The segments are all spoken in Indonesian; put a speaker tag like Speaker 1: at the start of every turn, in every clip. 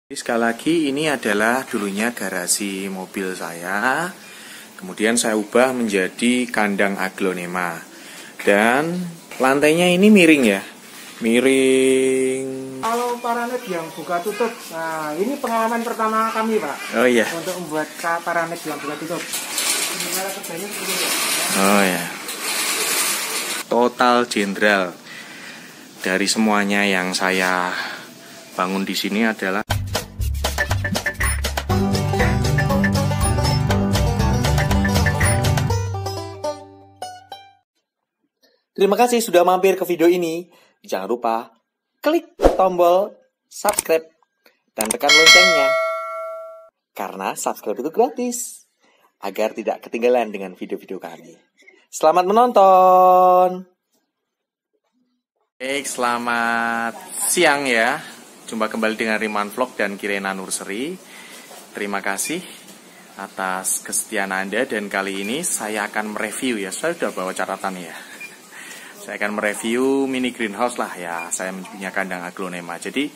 Speaker 1: Sekali lagi, ini adalah dulunya garasi mobil saya. Kemudian saya ubah menjadi kandang aglonema. Dan lantainya ini miring ya. Miring.
Speaker 2: Kalau paranet yang buka tutup, nah ini pengalaman pertama kami Pak.
Speaker 1: Oh iya.
Speaker 2: Untuk membuat paranet yang buka tutup. Cara kerjanya seperti ini.
Speaker 1: Oh ya. Total jenderal dari semuanya yang saya bangun di sini adalah
Speaker 3: Terima kasih sudah mampir ke video ini. Jangan lupa klik tombol subscribe dan tekan loncengnya. Karena subscribe itu gratis. Agar tidak ketinggalan dengan video-video kami. Selamat menonton.
Speaker 1: Baik, selamat siang ya. Jumpa kembali dengan Riman Vlog dan Kirena Nursery. Terima kasih atas kesetiaan Anda. Dan kali ini saya akan mereview ya. Saya sudah bawa catatan ya. Saya akan mereview mini greenhouse lah ya. Saya punya kandang aglonema. Jadi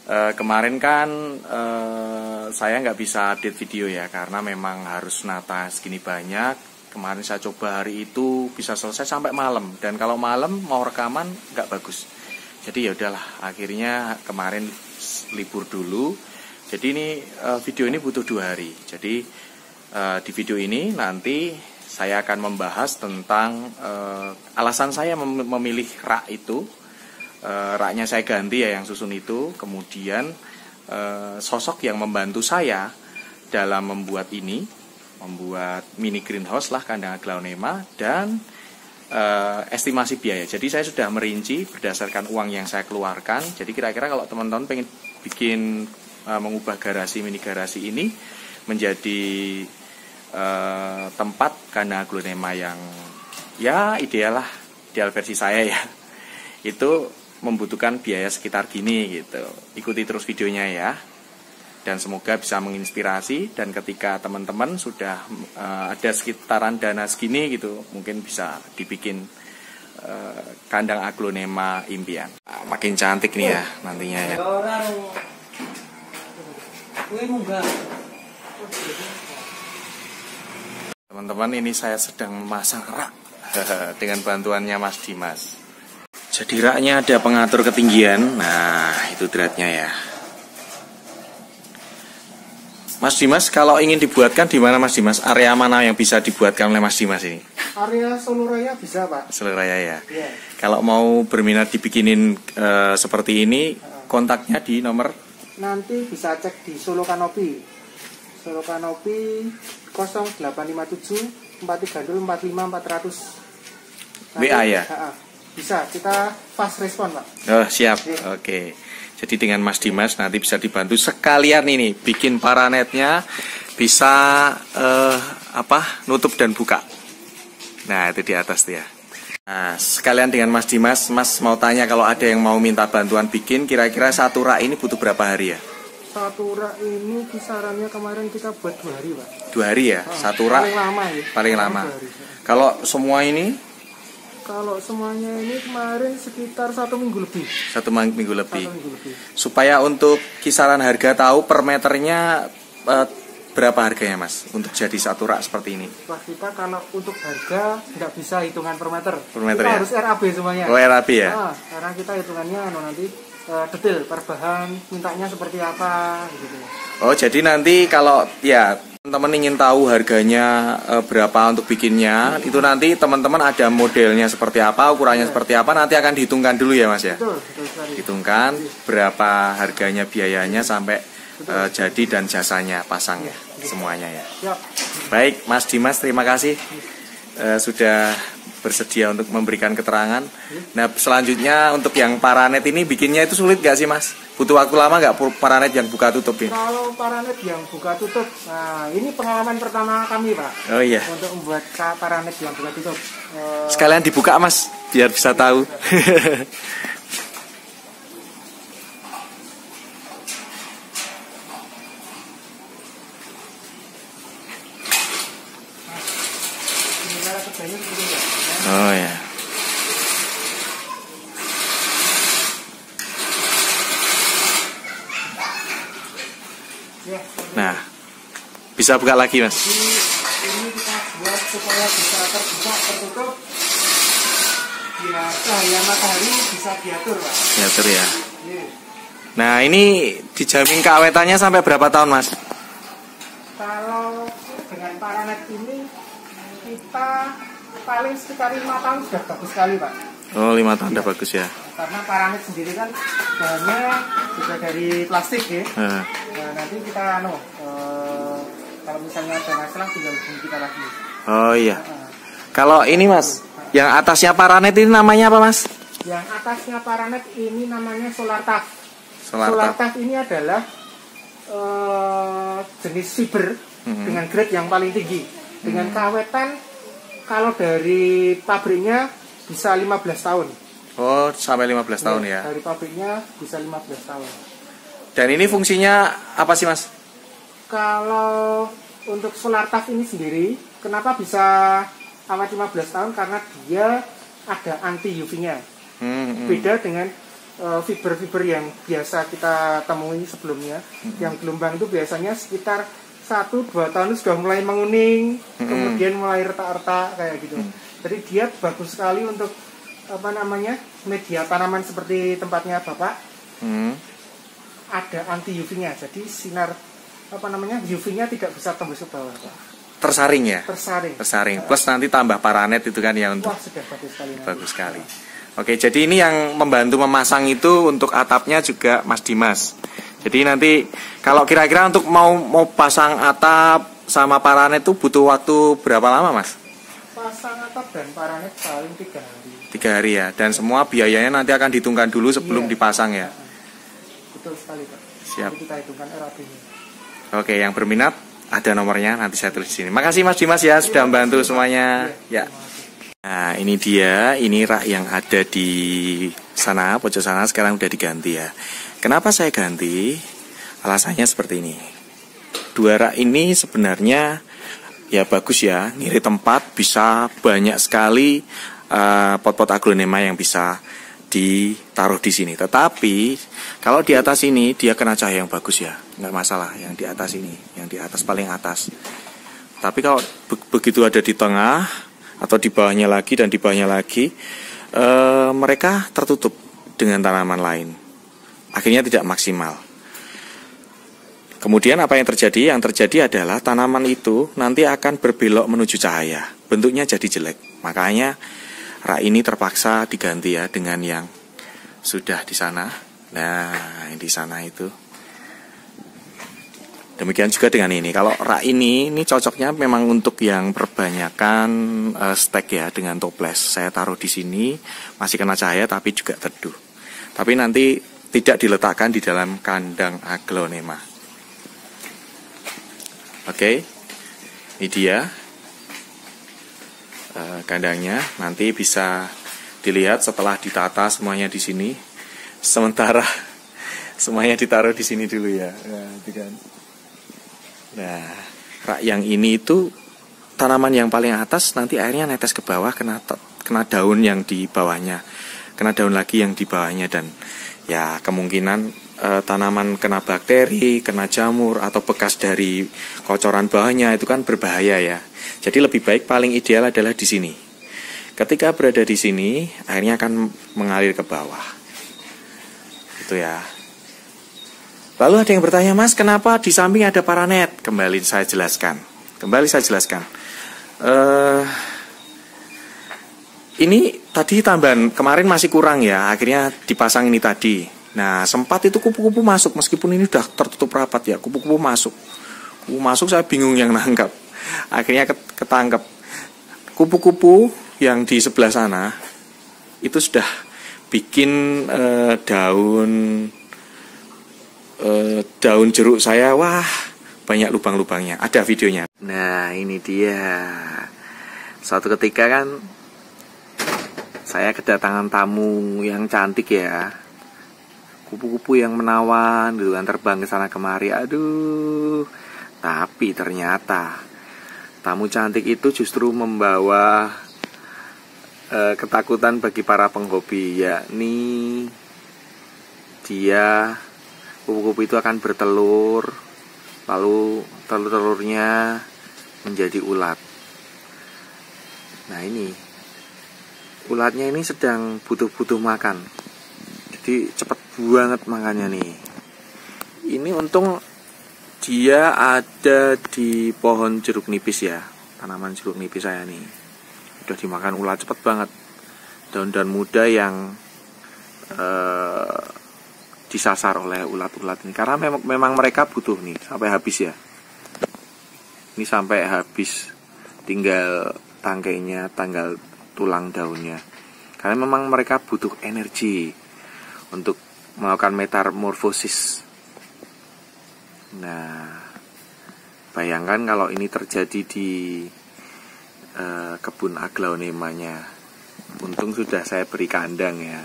Speaker 1: kemarin kan saya nggak bisa update video ya. Karena memang harus nata segini banyak. Kemarin saya coba hari itu bisa selesai sampai malam. Dan kalau malam mau rekaman nggak bagus. Jadi ya udahlah. Akhirnya kemarin libur dulu. Jadi ini video ini butuh 2 hari. Jadi di video ini nanti saya akan membahas tentang alasan saya memilih rak itu. Raknya saya ganti ya yang susun itu. Kemudian sosok yang membantu saya dalam membuat ini, membuat mini greenhouse lah kandang aglonema, dan estimasi biaya. Jadi saya sudah merinci berdasarkan uang yang saya keluarkan. Jadi kira-kira kalau teman-teman pengen bikin mengubah garasi mini garasi ini menjadi tempat kandang aglonema yang ya ideal lah, ideal versi saya ya, itu membutuhkan biaya sekitar gini gitu. Ikuti terus videonya ya, dan semoga bisa menginspirasi. Dan ketika teman-teman sudah ada sekitaran dana segini gitu, mungkin bisa dibikin kandang aglonema impian. Makin cantik nih ya nantinya ya. Teman-teman, ini saya sedang memasang rak dengan bantuannya Mas Dimas. Jadi raknya ada pengatur ketinggian. Nah, itu dratnya ya. Mas Dimas, kalau ingin dibuatkan di mana Mas Dimas? Area mana yang bisa dibuatkan oleh Mas Dimas ini?
Speaker 2: Area Solo Raya bisa Pak.
Speaker 1: Solo Raya ya.
Speaker 2: Yeah.
Speaker 1: Kalau mau berminat dibikinin seperti ini, kontaknya di nomor?
Speaker 2: Nanti bisa cek di Solo Kanopi. Solo Kanopi 0857 430 45 400.
Speaker 1: WA ya?
Speaker 2: Bisa, kita fast respon Pak.
Speaker 1: Oh siap, oke. Jadi dengan Mas Dimas nanti bisa dibantu sekalian ini bikin paranetnya bisa nutup dan buka. Nah itu di atas tuh ya. Nah sekalian dengan Mas Dimas, Mas mau tanya kalau ada yang mau minta bantuan bikin, kira-kira satu rak ini butuh berapa hari ya?
Speaker 2: Satu rak ini kisarannya kemarin kita buat 2 hari Pak.
Speaker 1: 2 hari ya? Satu rak?
Speaker 2: Paling lama ya.
Speaker 1: Paling lama. Kalau semua ini?
Speaker 2: Kalau semuanya ini kemarin sekitar 1 minggu lebih.
Speaker 1: 1 minggu lebih.
Speaker 2: 1 minggu lebih.
Speaker 1: Supaya untuk kisaran harga tahu per meternya berapa harganya Mas untuk jadi satu rak seperti ini?
Speaker 2: Wah, kita kalau untuk harga nggak bisa hitungan per meter.
Speaker 1: Per meter
Speaker 2: kita
Speaker 1: ya?
Speaker 2: harus RAB semuanya.
Speaker 1: Oh RAB ya?
Speaker 2: Karena kita hitungannya nanti detail per bahan mintanya seperti apa gitu.
Speaker 1: Oh jadi nanti kalau ya teman-teman ingin tahu harganya berapa untuk bikinnya, itu nanti teman-teman ada modelnya seperti apa, ukurannya seperti apa, nanti akan dihitungkan dulu ya Mas ya?
Speaker 2: Betul sekali.
Speaker 1: Hitungkan berapa harganya, biayanya sampai jadi dan jasanya pasang ya, semuanya ya.
Speaker 2: Siap.
Speaker 1: Baik Mas Dimas, terima kasih sudah bersedia untuk memberikan keterangan. Nah selanjutnya untuk yang paranet ini bikinnya itu sulit gak sih Mas? Butuh waktu lama gak paranet yang buka tutup ini?
Speaker 2: Kalau paranet yang buka tutup, nah ini pengalaman pertama kami Pak.
Speaker 1: Oh iya.
Speaker 2: Untuk membuat paranet yang buka tutup.
Speaker 1: Sekalian dibuka Mas, biar bisa tahu.
Speaker 2: Cara kerjanya seperti ini.
Speaker 1: Oh ya. bisa buka lagi, Mas?
Speaker 2: Jadi ini kita buat supaya bisa terbuka, tertutup. Ya, cahaya matahari bisa diatur, Pak.
Speaker 1: Diatur ya.
Speaker 2: Iya.
Speaker 1: Nah, ini dijamin keawetannya sampai berapa tahun, Mas?
Speaker 2: Kalau dengan paranet ini kita paling sekitar 5 tahun sudah bagus sekali, Pak.
Speaker 1: Oh, 5 tahun udah bagus ya.
Speaker 2: Karena paranet sendiri kan bahannya juga dari plastik ya. Nah, nanti kita kalau misalnya ada masalah tinggal hubungi kita lagi.
Speaker 1: Oh iya. Kalau ini, Mas, yang atasnya paranet ini namanya apa, Mas?
Speaker 2: Yang atasnya paranet ini namanya solar taf.
Speaker 1: Solar
Speaker 2: taf ini adalah jenis fiber dengan grade yang paling tinggi. Dengan keawetan kalau dari pabriknya bisa 15 tahun.
Speaker 1: Oh, sampai 15 tahun ya.
Speaker 2: Dari pabriknya bisa 15 tahun.
Speaker 1: Dan ini fungsinya apa sih, Mas?
Speaker 2: Kalau untuk solar taf ini sendiri, kenapa bisa awet 15 tahun? Karena dia ada anti UV-nya. Beda dengan fiber-fiber yang biasa kita temui sebelumnya. Yang gelombang itu biasanya sekitar 1-2 tahun sudah mulai menguning, kemudian mulai retak-retak kayak gitu. Jadi dia bagus sekali untuk media tanaman seperti tempatnya Bapak. Ada anti UV-nya, jadi sinar UV-nya tidak bisa tembus ke bawah, Pak.
Speaker 1: Tersaring ya?
Speaker 2: Tersaring.
Speaker 1: Plus nanti tambah paranet itu kan ya untuk.
Speaker 2: Wah, sudah bagus sekali.
Speaker 1: Bagus sekali. Oke, jadi ini yang membantu memasang itu untuk atapnya juga Mas Dimas. Jadi nanti kalau kira-kira untuk mau pasang atap sama paranet itu butuh waktu berapa lama, Mas?
Speaker 2: Pasang atap dan paranet paling 3 hari.
Speaker 1: 3 hari ya. Dan semua biayanya nanti akan dihitungkan dulu sebelum dipasang ya.
Speaker 2: Betul sekali, Pak.
Speaker 1: Siap.
Speaker 2: Jadi kita hitungkan RAB-nya.
Speaker 1: Oke, yang berminat ada nomornya nanti saya tulis di sini. Makasih Mas Dimas ya sudah membantu semuanya. Ya. Nah, ini dia, ini rak yang ada di sana, pojok sana sekarang udah diganti ya. Kenapa saya ganti? Alasannya seperti ini. 2 rak ini sebenarnya ya bagus ya, ngiri tempat, bisa banyak sekali pot-pot aglonema yang bisa ditaruh di sini. Tetapi kalau di atas ini dia kena cahaya yang bagus ya, nggak masalah. Yang di atas ini, yang di atas paling atas. Tapi kalau begitu ada di tengah atau di bawahnya lagi dan di bawahnya lagi, mereka tertutup dengan tanaman lain. Akhirnya tidak maksimal. Kemudian apa yang terjadi? Yang terjadi adalah tanaman itu nanti akan berbelok menuju cahaya. Bentuknya jadi jelek. Makanya rak ini terpaksa diganti ya dengan yang sudah di sana. Nah, yang di sana itu. Demikian juga dengan ini. Kalau rak ini cocoknya memang untuk yang perbanyakan stek ya dengan toples. Saya taruh di sini masih kena cahaya tapi juga teduh. Tapi nanti tidak diletakkan di dalam kandang aglonema. Oke, ini dia kandangnya. Nanti bisa dilihat setelah ditata semuanya di sini. Sementara semuanya ditaruh di sini dulu ya. Nah, rak yang ini itu tanaman yang paling atas nanti airnya netes ke bawah kena daun yang di bawahnya, kena daun lagi yang di bawahnya dan ya kemungkinan tanaman kena bakteri, kena jamur atau bekas dari kocoran bawahnya itu kan berbahaya ya. Jadi lebih baik paling ideal adalah di sini. Ketika berada di sini, airnya akan mengalir ke bawah. Itu ya. Lalu ada yang bertanya, Mas, kenapa di samping ada paranet? Kembali saya jelaskan. Ini tadi tambahan kemarin masih kurang ya, akhirnya dipasang ini tadi. Nah, sempat itu kupu-kupu masuk, meskipun ini udah tertutup rapat ya, kupu-kupu masuk. Kupu masuk saya bingung yang nangkap. Akhirnya ketangkep. Kupu-kupu yang di sebelah sana itu sudah bikin daun jeruk saya, wah banyak lubang-lubangnya. Ada videonya. Nah, ini dia. Suatu ketika kan saya kedatangan tamu yang cantik ya. Kupu-kupu yang menawan gitu kan, terbang ke sana kemari. Aduh. Tapi ternyata tamu cantik itu justru membawa ketakutan bagi para penghobi, yakni kupu-kupu itu akan bertelur lalu telur-telurnya menjadi ulat. Nah ini ulatnya ini sedang butuh makan, jadi cepet banget makannya nih. Ini untung dia ada di pohon jeruk nipis ya, tanaman jeruk nipis saya nih. Udah dimakan ulat cepet banget. Daun-daun muda yang disasar oleh ulat-ulat ini, karena memang mereka butuh nih sampai habis ya. Ini sampai habis, tinggal tangkainya, tinggal tulang daunnya. Karena memang mereka butuh energi untuk melakukan metamorfosis. Nah, bayangkan kalau ini terjadi di kebun aglaonemanya. Untung sudah saya beri kandang ya.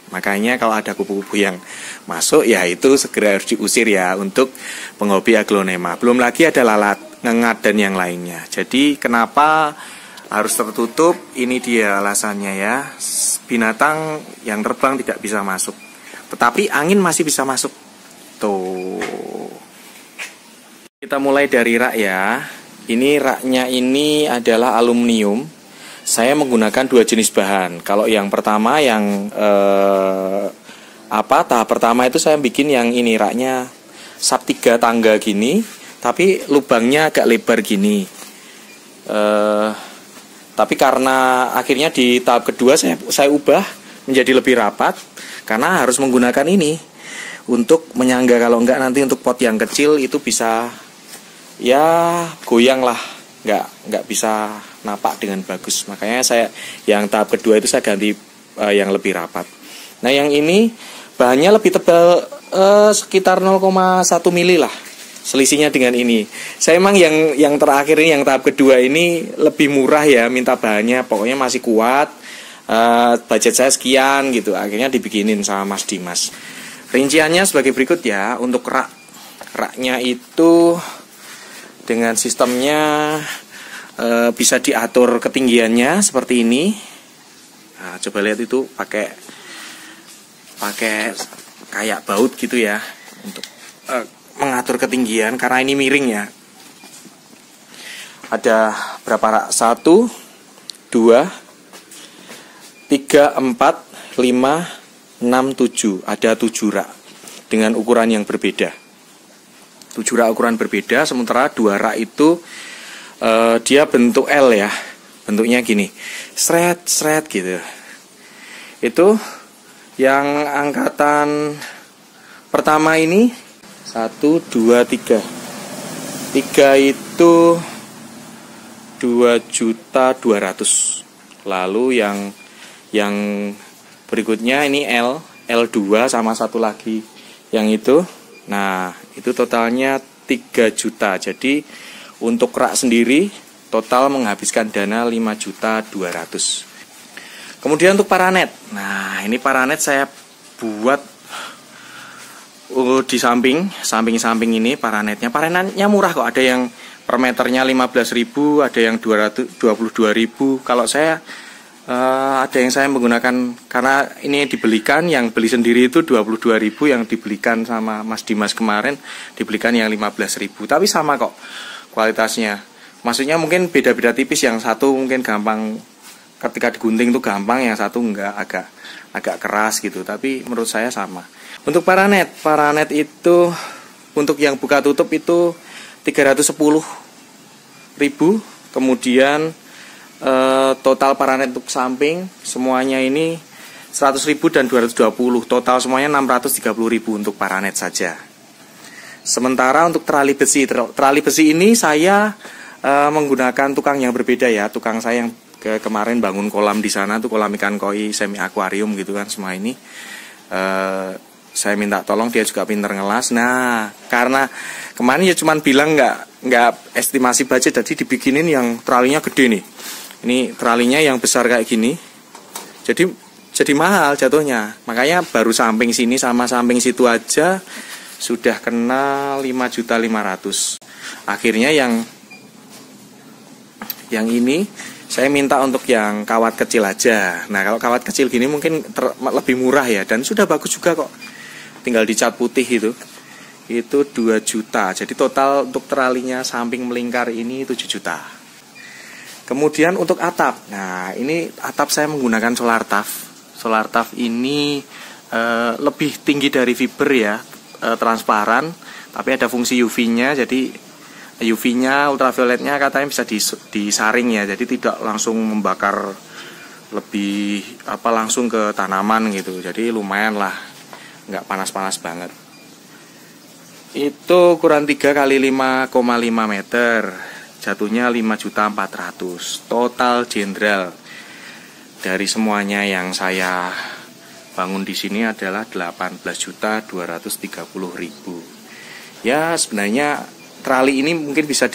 Speaker 1: Makanya kalau ada kupu-kupu yang masuk ya itu segera harus diusir ya untuk penghobi aglonema. Belum lagi ada lalat, ngengat dan yang lainnya. Jadi kenapa harus tertutup? Ini dia alasannya ya. Binatang yang terbang tidak bisa masuk, tetapi angin masih bisa masuk. Tuh. Kita mulai dari rak ya. Ini raknya ini adalah aluminium. Saya menggunakan 2 jenis bahan. Kalau yang pertama yang tahap pertama itu saya bikin yang ini raknya sub 3 tangga gini, tapi lubangnya agak lebar gini. Tapi karena akhirnya di tahap kedua saya ubah menjadi lebih rapat karena harus menggunakan ini untuk menyangga. Kalau enggak nanti untuk pot yang kecil itu bisa ya goyang lah, nggak bisa napak dengan bagus. Makanya saya yang tahap kedua itu saya ganti yang lebih rapat. Nah yang ini bahannya lebih tebal, sekitar 0,1 mili lah selisihnya dengan ini. Saya emang yang terakhir ini, yang tahap kedua ini lebih murah ya, minta bahannya pokoknya masih kuat, budget saya sekian gitu, akhirnya dibikinin sama Mas Dimas. Rinciannya sebagai berikut ya. Untuk raknya itu dengan sistemnya bisa diatur ketinggiannya seperti ini. Nah, coba lihat itu pakai kayak baut gitu ya untuk mengatur ketinggian karena ini miring ya. Ada berapa rak? 1, 2, 3, 4, 5, 6, 7. Ada 7 rak dengan ukuran yang berbeda. 7 rak ukuran berbeda, sementara 2 rak itu dia bentuk L ya, bentuknya gini, seret gitu. Itu yang angkatan pertama ini 1, 2, 3 itu 2.200.000. Lalu yang berikutnya ini L2 sama satu lagi yang itu. Nah, itu totalnya 3 juta. Jadi untuk rak sendiri total menghabiskan dana 5.200.000. Kemudian untuk paranet. Nah, ini paranet saya buat di samping ini paranetnya. Paranetnya murah kok. Ada yang per meternya 15.000, ada yang 22.000. Kalau saya ada yang saya menggunakan, karena ini dibelikan, yang beli sendiri itu 22.000, yang dibelikan sama Mas Dimas kemarin dibelikan yang 15.000. Tapi sama kok kualitasnya. Maksudnya mungkin beda-beda tipis, yang satu mungkin gampang ketika digunting itu gampang, yang satu enggak, agak keras gitu. Tapi menurut saya sama. Untuk paranet itu untuk yang buka tutup itu 310.000. Kemudian total paranet untuk samping semuanya ini 100.000 dan 220. Total semuanya 630.000 untuk paranet saja. Sementara untuk terali besi ini saya menggunakan tukang yang berbeda ya. Tukang saya yang kemarin bangun kolam di sana tuh, kolam ikan koi semi akuarium gitu kan semua ini. Saya minta tolong, dia juga pinter ngelas. Nah, karena kemarin ya cuman bilang nggak estimasi budget, jadi dibikinin yang tralinya gede nih. Ini tralinya yang besar kayak gini. Jadi mahal jatuhnya. Makanya baru samping sini sama samping situ aja sudah kena 5.500.000. Akhirnya yang ini saya minta untuk yang kawat kecil aja. Nah, kalau kawat kecil gini mungkin lebih murah ya, dan sudah bagus juga kok. Tinggal dicat putih itu. itu 2 juta. Jadi total untuk tralinya samping melingkar ini 7 juta. Kemudian untuk atap. Nah, ini atap saya menggunakan solar tuf. Solar tuf ini lebih tinggi dari fiber ya, transparan, tapi ada fungsi UV-nya. Jadi UV-nya, ultravioletnya katanya bisa disaring ya. Jadi tidak langsung membakar lebih langsung ke tanaman gitu. Jadi lumayan lah, nggak panas-panas banget. Itu ukuran 3 kali 5,5 meter, jatuhnya 5.400.000. Total jenderal dari semuanya yang saya bangun di sini adalah 18.230.000. Ya, sebenarnya trali ini mungkin bisa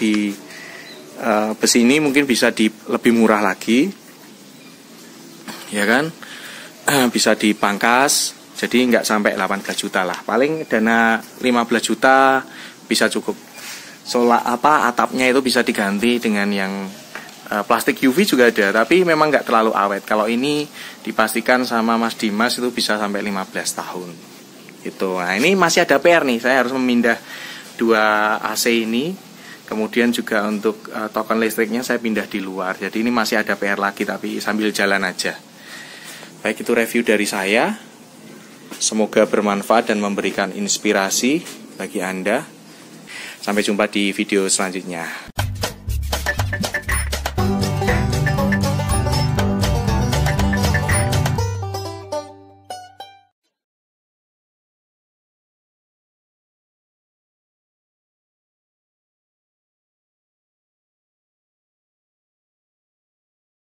Speaker 1: besi ini mungkin bisa lebih murah lagi, ya kan? Bisa dipangkas, jadi nggak sampai 18 juta lah. Paling dana 15 juta bisa cukup. Atapnya itu bisa diganti dengan yang plastik UV juga ada, tapi memang nggak terlalu awet. Kalau ini dipastikan sama Mas Dimas itu bisa sampai 15 tahun. Itu. Nah, ini masih ada PR nih. Saya harus memindah 2 AC ini. Kemudian juga untuk token listriknya saya pindah di luar. Jadi ini masih ada PR lagi, tapi sambil jalan aja. Baik, itu review dari saya. Semoga bermanfaat dan memberikan inspirasi bagi Anda. Sampai jumpa di video selanjutnya.